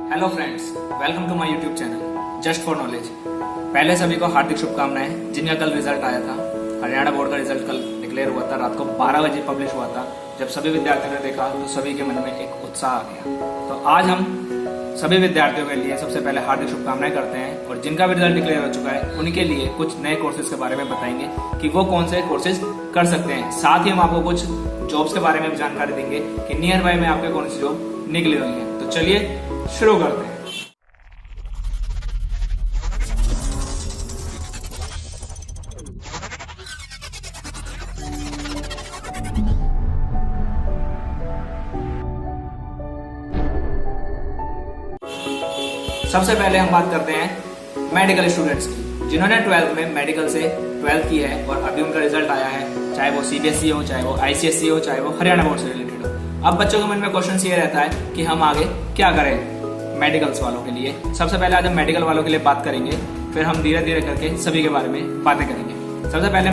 Hello friends, welcome to my YouTube channel just for knowledge. पहले सभी को हार्दिक शुभकामनाएं जिनका कल रिजल्ट आया था। हरियाणा बोर्ड का रिजल्ट कल डिक्लेयर हुआ था, रात को 12 बजे पब्लिश हुआ था। जब सभी विद्यार्थियों ने देखा तो सभी के मन में एक उत्साह आ गया। तो आज हम सभी विद्यार्थियों के लिए सबसे पहले हार्दिक शुभकामनाएं करते हैं और जिनका भी रिजल्ट डिक्लेयर हो चुका है उनके लिए कुछ नए कोर्सेज के बारे में बताएंगे कि वो कौन से कोर्सेज कर सकते हैं। साथ ही हम आपको कुछ जॉब्स के बारे में भी जानकारी देंगे कि नियर बाय में आपके कौन सी जॉब निकली हुई है। तो चलिए शुरू करते हैं। सबसे पहले हम बात करते हैं मेडिकल स्टूडेंट्स की, जिन्होंने 12th में मेडिकल से 12th की है और अभी उनका रिजल्ट आया है, चाहे वो सीबीएसई हो, चाहे वो आईसीएसई हो, चाहे वो हरियाणा बोर्ड से रिलेटेड हो। अब बच्चों के मन में क्वेश्चन ये रहता है कि हम आगे क्या करें मेडिकल्स वालों के लिए। सबसे पहले आज हम मेडिकल वालों के लिए बात करेंगे, फिर हम धीरे धीरे करके सभी के बारे में बातें करेंगे। सबसे पहले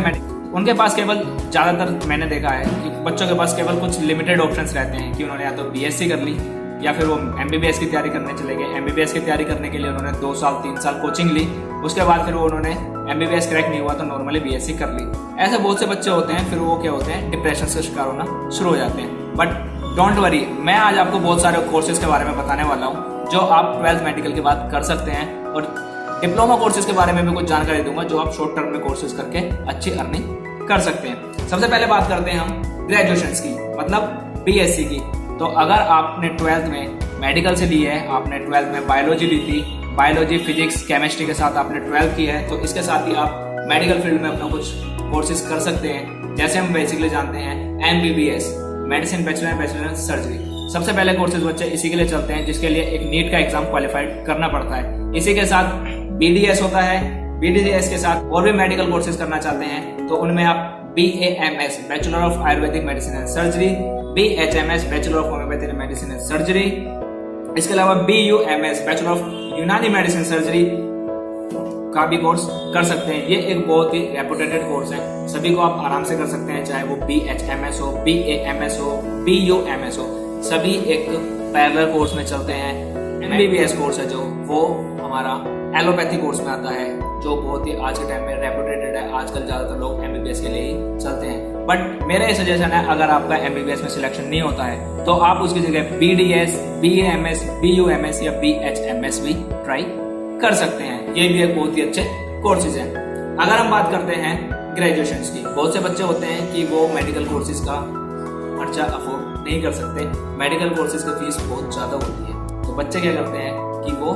उनके पास केवल ज्यादातर मैंने देखा है कि बच्चों के पास केवल कुछ लिमिटेड ऑप्शंस रहते हैं कि उन्होंने या तो बीएससी कर ली या फिर वो एमबीबीएस की तैयारी करने चले गए। एमबीबीएस की तैयारी करने के लिए उन्होंने 2 साल 3 साल कोचिंग ली, उसके बाद फिर वो उन्होंने एमबीबीएस क्रैक नहीं हुआ तो नॉर्मली बीएससी कर ली। ऐसे बहुत से बच्चे होते हैं, फिर वो क्या होते हैं, डिप्रेशन का शिकार होना शुरू हो जाते हैं। बट डोंट वरी, मैं आज आपको बहुत सारे कोर्सेज के बारे में बताने वाला हूँ जो आप 12th मेडिकल के बाद कर सकते हैं, और डिप्लोमा कोर्सेज के बारे में भी कुछ जानकारी दूंगा जो आप शॉर्ट टर्म में कोर्सेज करके अच्छी अर्निंग कर सकते हैं। सबसे पहले बात करते हैं हम ग्रेजुएशन की, मतलब बीएससी की। तो अगर आपने 12th में मेडिकल से ली है, आपने 12th में बायोलॉजी ली थी, बायोलॉजी फिजिक्स केमिस्ट्री के साथ आपने 12th की है, तो इसके साथ ही आप मेडिकल फील्ड में अपना कुछ कोर्सेज कर सकते हैं। जैसे हम बेसिकली जानते हैं एमबीबीएस, मेडिसिन बैचलर सर्जरी। सबसे पहले कोर्सेज बच्चे इसी के लिए चलते हैं जिसके लिए एक नीट का एग्जाम क्वालिफाइड करना पड़ता है। इसी के साथ बीडीएस होता है, बीडीएस के साथ और भी मेडिकल कोर्सेज करना चाहते हैं तो उनमें आप BAMS bachelor of Ayurvedic medicine and surgery, BHMS bachelor of homeopathic medicine and surgery, इसके अलावा BUMS बैचलर ऑफ यूनानी मेडिसिन सर्जरी का भी कोर्स कर सकते हैं। ये एक बहुत ही रेपुटेटेड कोर्स है, सभी को आप आराम से कर सकते हैं, चाहे वो BHMS हो, BAMS हो, BUMS हो, सभी एक पैरेलल कोर्स में चलते हैं। MBBS कोर्स है जो वो हमारा एलोपैथी कोर्स में आता है, जो बहुत ही आज के टाइम में रेपुटेटेड है। आजकल ज्यादातर लोग MBBS के लिए ही चलते हैं, बट मेरा ये सजेशन है अगर आपका MBBS में सिलेक्शन नहीं होता है तो आप उसकी जगह BDS, BAMS, BUMS या BHMS भी ट्राई कर सकते हैं। ये भी एक बहुत ही अच्छे कोर्सेज हैं। अगर हम बात करते हैं ग्रेजुएशन की, बहुत से बच्चे होते हैं कि वो मेडिकल कोर्सेज का खर्चा अफोर्ड नहीं कर सकते, मेडिकल कोर्सेज की फीस बहुत ज्यादा होती है, तो बच्चे क्या करते हैं कि वो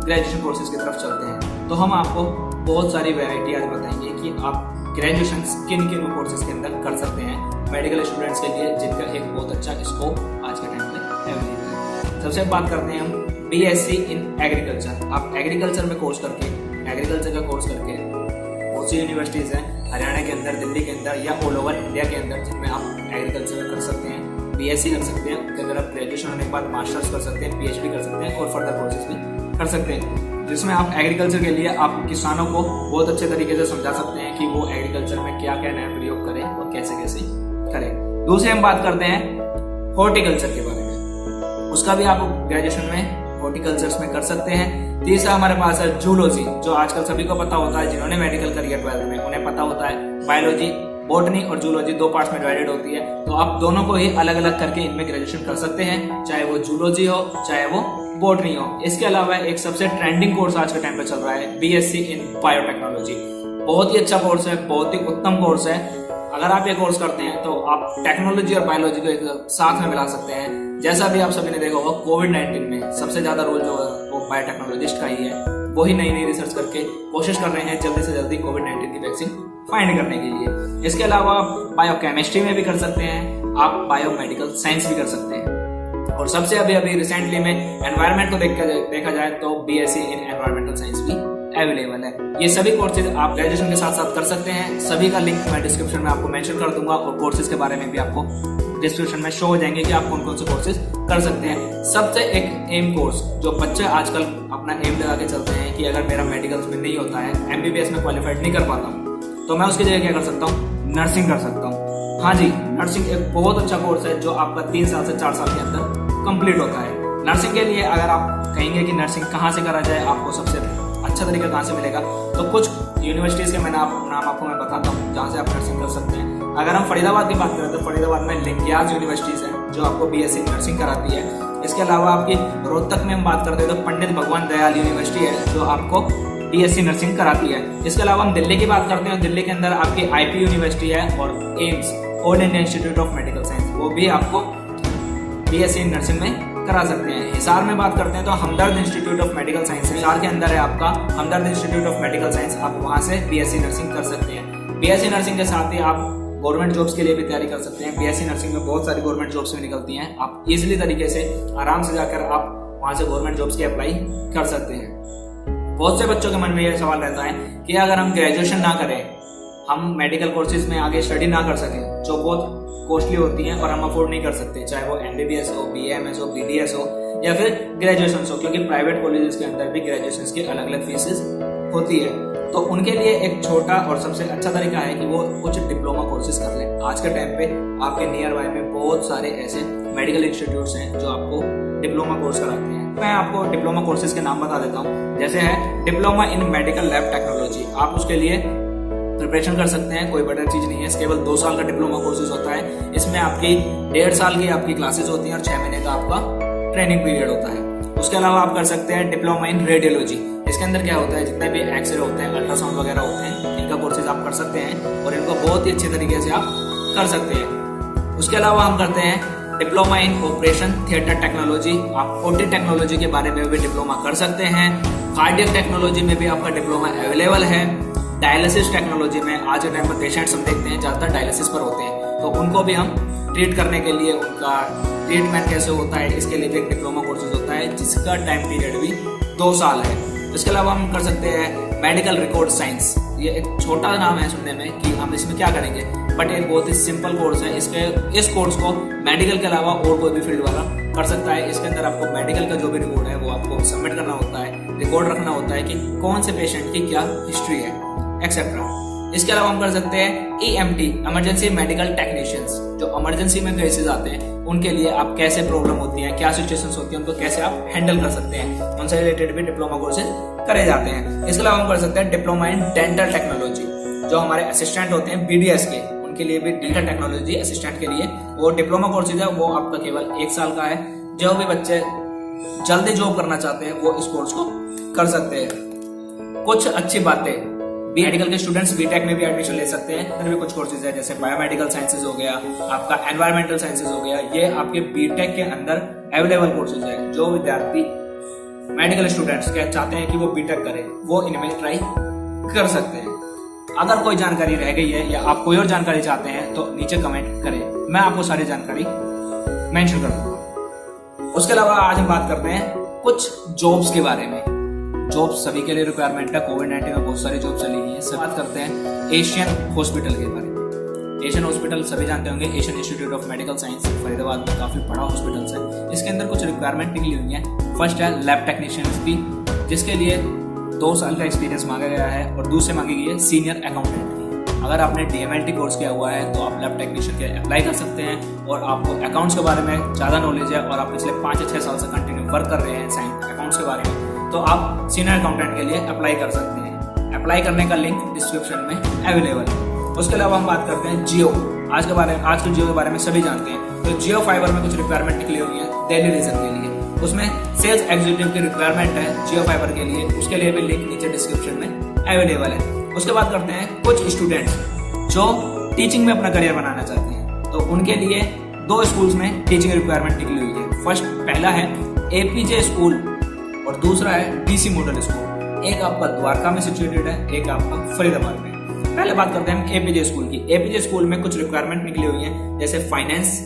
ग्रेजुएशन कोर्सेज की तरफ चलते हैं। तो हम आपको बहुत सारी वैरायटी आज बताएंगे कि आप ग्रेजुएशन किन किन कोर्सेज के अंदर कर सकते हैं मेडिकल स्टूडेंट्स के लिए, जिनका एक बहुत अच्छा स्कोप आज के टाइम में अवेलेबल है। सबसे बात करते हैं हम BSc इन एग्रीकल्चर। आप एग्रीकल्चर में कोर्स करके, एग्रीकल्चर का कोर्स करके बहुत सी यूनिवर्सिटीज हैं हरियाणा के अंदर, दिल्ली के अंदर या ऑल ओवर इंडिया के अंदर, जिनमें आप एग्रीकल्चर में कर सकते हैं, BSc कर सकते हैं। उसके अंदर आप ग्रेजुएशन होने के बाद मास्टर्स कर सकते हैं, PhD कर सकते हैं और फर्दर कोर्सेज भी कर सकते हैं, जिसमें आप एग्रीकल्चर के लिए आप किसानों को बहुत अच्छे तरीके से समझा सकते हैं कि वो एग्रीकल्चर में क्या क्या नया प्रयोग करें और कैसे कैसे करें। दूसरी हम बात करते हैं हॉर्टिकल्चर के बारे में, उसका भी आप ग्रेजुएशन में हॉर्टिकल्चर में कर सकते हैं। तीसरा हमारे पास है जूलॉजी, जो आजकल सभी को पता होता है, जिन्होंने मेडिकल करी है 12th में उन्हें पता होता है बायोलॉजी, बॉटनी और जूलॉजी 2 पार्ट्स में डिवाइडेड होती है। तो आप दोनों को ही अलग अलग करके इनमें ग्रेजुएशन कर सकते हैं, चाहे वो जूलॉजी हो चाहे वो बॉटनी हो। इसके अलावा एक सबसे ट्रेंडिंग कोर्स आज के टाइम पे चल रहा है BSc इन बायोटेक्नोलॉजी। बहुत ही अच्छा कोर्स है, बहुत ही उत्तम कोर्स है। अगर आप ये कोर्स करते हैं तो आप टेक्नोलॉजी और बायोलॉजी को एक साथ में मिला सकते हैं। जैसा भी आप सभी ने देखा होगा, कोविड-19 में सबसे ज्यादा रोल जो है वो बायोटेक्नोलॉजिस्ट का ही है। वो ही नई नई रिसर्च करके कोशिश कर रहे हैं जल्दी से जल्दी कोविड-19 की वैक्सीन फाइंड करने के लिए। इसके अलावा बायोकेमिस्ट्री में भी कर सकते हैं, आप बायोमेडिकल साइंस भी कर सकते हैं। और सबसे अभी रिसेंटली में एनवायरमेंट को देखा जाए तो BSc इन एनवायरमेंटल साइंस भी अवेलेबल है। ये सभी कोर्सेज आप ग्रेजुएशन के साथ साथ कर सकते हैं। सभी का लिंक मैं डिस्क्रिप्शन में आपको मेंशन कर दूंगा और कोर्सेज के बारे में भी आपको डिस्क्रिप्शन में शो हो जाएंगे कि आप कौन कौन से कोर्सेज कर सकते हैं। सबसे एक एम कोर्स जो बच्चे आजकल अपना एम लगा के चलते हैं कि अगर मेरा मेडिकल में नहीं होता है, MBBS में क्वालिफाइड नहीं कर पाता हूँ, तो मैं उसकी जगह क्या कर सकता हूँ, नर्सिंग कर सकता हूँ। हाँ जी, नर्सिंग एक बहुत अच्छा कोर्स है जो आपका 3 साल से 4 साल के अंदर कंप्लीट होता है। नर्सिंग के लिए अगर आप कहेंगे कि नर्सिंग कहाँ से करा जाए, आपको सबसे अच्छा तरीका कहाँ से मिलेगा, तो कुछ यूनिवर्सिटीज़ के नाम आपको मैं बताता हूँ जहाँ से आप नर्सिंग कर सकते हैं। अगर हम फरीदाबाद की बात करें तो फरीदाबाद में लिंकियाज यूनिवर्सिटीज़ है जो आपको BSc नर्सिंग कराती है। इसके अलावा आपकी रोहतक में हम बात करते हैं तो पंडित भगवान दयाल यूनिवर्सिटी है जो आपको BSc नर्सिंग कराती है। इसके अलावा हम दिल्ली की बात करते हैं, दिल्ली के अंदर आपकी IP यूनिवर्सिटी है और AIIMS all India institute of medical science, वो भी आपको BSc नर्सिंग में करा सकते हैं। हिसार में बात करते हैं तो Hamdard institute of medical science, Hisar के अंदर है आपका Hamdard institute of medical science, आप वहां से BSc नर्सिंग कर सकते हैं। BSc नर्सिंग के साथ ही आप गवर्नमेंट जॉब्स के लिए भी तैयारी कर सकते हैं। BSc नर्सिंग में बहुत सारी गवर्नमेंट जॉब्स भी निकलती हैं, आप इजीली तरीके से आराम से जाकर आप वहां से गवर्नमेंट जॉब्स की अप्लाई कर सकते हैं। बहुत से बच्चों के मन में यह सवाल रहता है कि अगर हम ग्रेजुएशन ना करें, हम मेडिकल कोर्सेज में आगे स्टडी ना कर सकें जो बहुत कॉस्टली होती हैं और हम अफोर्ड नहीं कर सकते, चाहे वो MBBS हो, BAMS हो, BDS हो या फिर ग्रेजुएशन हो, क्योंकि प्राइवेट कॉलेजेस के अंदर भी ग्रेजुएशन की अलग अलग फीसेस होती है। तो उनके लिए एक छोटा और सबसे अच्छा तरीका है कि वो कुछ डिप्लोमा कोर्सेज कर लें। आज के टाइम पे आपके नियर बाय में बहुत सारे ऐसे मेडिकल इंस्टीट्यूट्स हैं जो आपको डिप्लोमा कोर्स कराते हैं। मैं आपको डिप्लोमा कोर्सेज के नाम बता देता हूँ। जैसे है diploma in medical lab technology, आप उसके लिए प्रिपरेशन कर सकते हैं, कोई बड़ा चीज नहीं है। केवल 2 साल का डिप्लोमा कोर्सेज होता है, इसमें आपकी 1.5 साल की आपकी क्लासेस होती हैं और 6 महीने का आपका ट्रेनिंग पीरियड होता है। उसके अलावा आप कर सकते हैं डिप्लोमा इन रेडियोलॉजी। इसके अंदर क्या होता है, जितने भी एक्सरे होते हैं, अल्ट्रासाउंड वगैरह होते हैं, इनका कोर्सेज आप कर सकते हैं और इनको बहुत ही अच्छे तरीके से आप कर सकते हैं। उसके अलावा हम करते हैं diploma in operation theatre technology, आप OT टेक्नोलॉजी के बारे में भी डिप्लोमा कर सकते हैं। कार्डियक टेक्नोलॉजी में भी आपका डिप्लोमा अवेलेबल है। डायलिसिस टेक्नोलॉजी में आज के टाइम पर पेशेंट्स हम देखते हैं ज़्यादातर डायलिसिस पर होते हैं, तो उनको भी हम ट्रीट करने के लिए, उनका ट्रीटमेंट कैसे होता है, इसके लिए भी एक डिप्लोमा कोर्सेज होता है जिसका टाइम पीरियड भी 2 साल है। इसके अलावा हम कर सकते हैं मेडिकल रिकॉर्ड साइंस। ये एक छोटा नाम है सुनने में कि हम इसमें क्या करेंगे, बट एक बहुत ही सिंपल कोर्स है। इस कोर्स को मेडिकल के अलावा और कोई भी फील्ड वाला कर सकता है। इसके अंदर आपको मेडिकल का जो भी रिकॉर्ड है वो आपको सबमिट करना होता है, रिकॉर्ड रखना होता है कि कौन से पेशेंट की क्या हिस्ट्री है एक्सेट्रा। इसके अलावा हम कर सकते हैं EMT इमरजेंसी मेडिकल टेक्नीशियंस, जो इमरजेंसी में केसेस आते हैं उनके लिए आप कैसे प्रॉब्लम होती है, क्या सिचुएशंस होती है, उनको कैसे आप हैंडल कर सकते हैं, उनसे रिलेटेड भी डिप्लोमा कोर्सेज करे जाते हैं। इसके अलावा हम कर सकते हैं डिप्लोमा इन डेंटल टेक्नोलॉजी, जो हमारे असिस्टेंट होते हैं BDS के, उनके लिए भी डेंटल टेक्नोलॉजी असिस्टेंट के लिए वो डिप्लोमा कोर्सेज है, वो आपका केवल 1 साल का है। जो भी बच्चे जल्दी जॉब करना चाहते हैं वो इस कोर्स को कर सकते हैं। कुछ अच्छी बातें, मेडिकल के स्टूडेंट्स BTech में भी एडमिशन ले सकते हैं। इधर भी कुछ कोर्सेज है जैसे बायोमेडिकल साइंसेज हो गया, आपका एनवायरमेंटल साइंसेज हो गया, ये आपके BTech के अंदर अवेलेबल कोर्सेज है। जो विद्यार्थी मेडिकल स्टूडेंट्स क्या चाहते हैं कि वो BTech करें, वो इनमें ट्राई कर सकते हैं। अगर कोई जानकारी रह गई है या आप कोई और जानकारी चाहते हैं तो नीचे कमेंट करें, मैं आपको सारी जानकारी मेंशन कर दूंगा। उसके अलावा आज हम बात करते हैं कुछ जॉब्स के बारे में। जॉब सभी के लिए रिक्वायरमेंट है, कोविड-19 में बहुत सारी जॉब चली गई है। बात करते हैं एशियन हॉस्पिटल के बारे में। एशियन हॉस्पिटल सभी जानते होंगे, Asian institute of medical science Faridabad में काफी बड़ा हॉस्पिटल है। इसके अंदर कुछ रिक्वायरमेंट निकली हुई है। फर्स्ट है लैब टेक्नीशियंस की, जिसके लिए 2 साल का एक्सपीरियंस मांगा गया है और दूसरे मांगी गई है सीनियर अकाउंटेंट की। अगर आपने DMLT कोर्स किया हुआ है तो आप लैब टेक्नीशियन के अप्लाई कर सकते हैं और आपको अकाउंट्स के बारे में ज़्यादा नॉलेज है और आप पिछले 5 या 6 साल से कंटिन्यू वर्क कर रहे हैं साइंस अकाउंट्स के बारे में, तो आप सीनियर अकाउंटेंट के लिए अप्लाई कर सकते हैं। अप्लाई करने का लिंक डिस्क्रिप्शन में अवेलेबल है। उसके अलावा हम बात करते हैं जियो। आज के जियो के बारे में सभी जानते हैं, तो जियो फाइबर में कुछ रिक्वायरमेंट निकली हुई है दिल्ली रीजन के लिए। उसमें सेल्स एग्जीक्यूटिव की रिक्वायरमेंट है जियो फाइबर के लिए, उसके लिए भी लिंक नीचे डिस्क्रिप्शन में अवेलेबल है। उसके बाद करते हैं कुछ स्टूडेंट्स जो टीचिंग में अपना करियर बनाना चाहते हैं, तो उनके लिए 2 स्कूल्स में टीचिंग रिक्वायरमेंट निकली हुई है। पहला है APJ स्कूल और दूसरा है DC मॉडल स्कूल। एक आपका द्वारका में सिचुएटेड है, एक आपका फरीदाबाद में। पहले बात करते हैं APJ स्कूल की। APJ स्कूल में कुछ रिक्वायरमेंट निकली हुई है जैसे finance,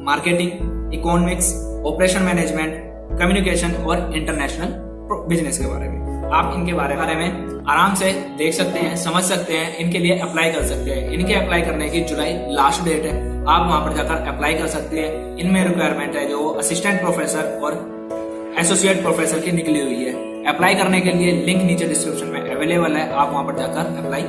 marketing, economics, operation management, communication और इंटरनेशनल बिजनेस के बारे में। आप इनके बारे में आराम से देख सकते हैं, समझ सकते हैं, इनके लिए अप्लाई कर सकते हैं। इनके अप्लाई करने की जुलाई लास्ट डेट है, आप वहां पर जाकर अप्लाई कर सकते हैं। इनमें रिक्वायरमेंट है जो असिस्टेंट प्रोफेसर और एसोसिएट प्रोफेसर की निकली हुई है। अप्लाई करने के लिए लिंक नीचे डिस्क्रिप्शन में अवेलेबल है, आप वहां पर जाकर अप्लाई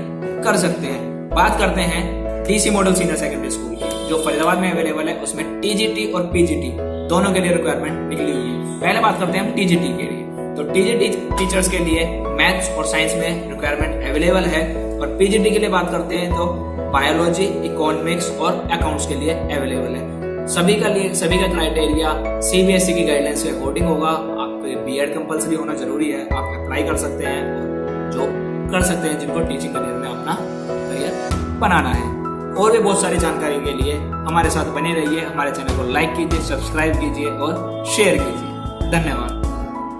कर सकते हैं। बात करते हैं DC model senior secondary school की, जो फरीदाबाद में अवेलेबल है। उसमें TGT और PGT दोनों के लिए रिक्वायरमेंट निकली हुई है। पहले बात करते हैं हम टीजीटी के लिए। तो टीजीटी टीचर्स के लिए मैथ्स और साइंस में रिक्वायरमेंट अवेलेबल है, और पीजीटी के लिए बात करते हैं तो बायोलॉजी, इकोनॉमिक्स और अकाउंट्स के लिए अवेलेबल है। सभी का क्राइटेरिया सीबीएसई की गाइडलाइंस के अकॉर्डिंग होगा। आपको बीएड कंपलसरी होना जरूरी है, आप अप्लाई कर सकते हैं, जॉब कर सकते हैं जिनको टीचिंग करियर में अपना करियर बनाना है। और भी बहुत सारी जानकारी के लिए हमारे साथ बने रहिए। हमारे चैनल को लाइक कीजिए, सब्सक्राइब कीजिए और शेयर कीजिए। धन्यवाद।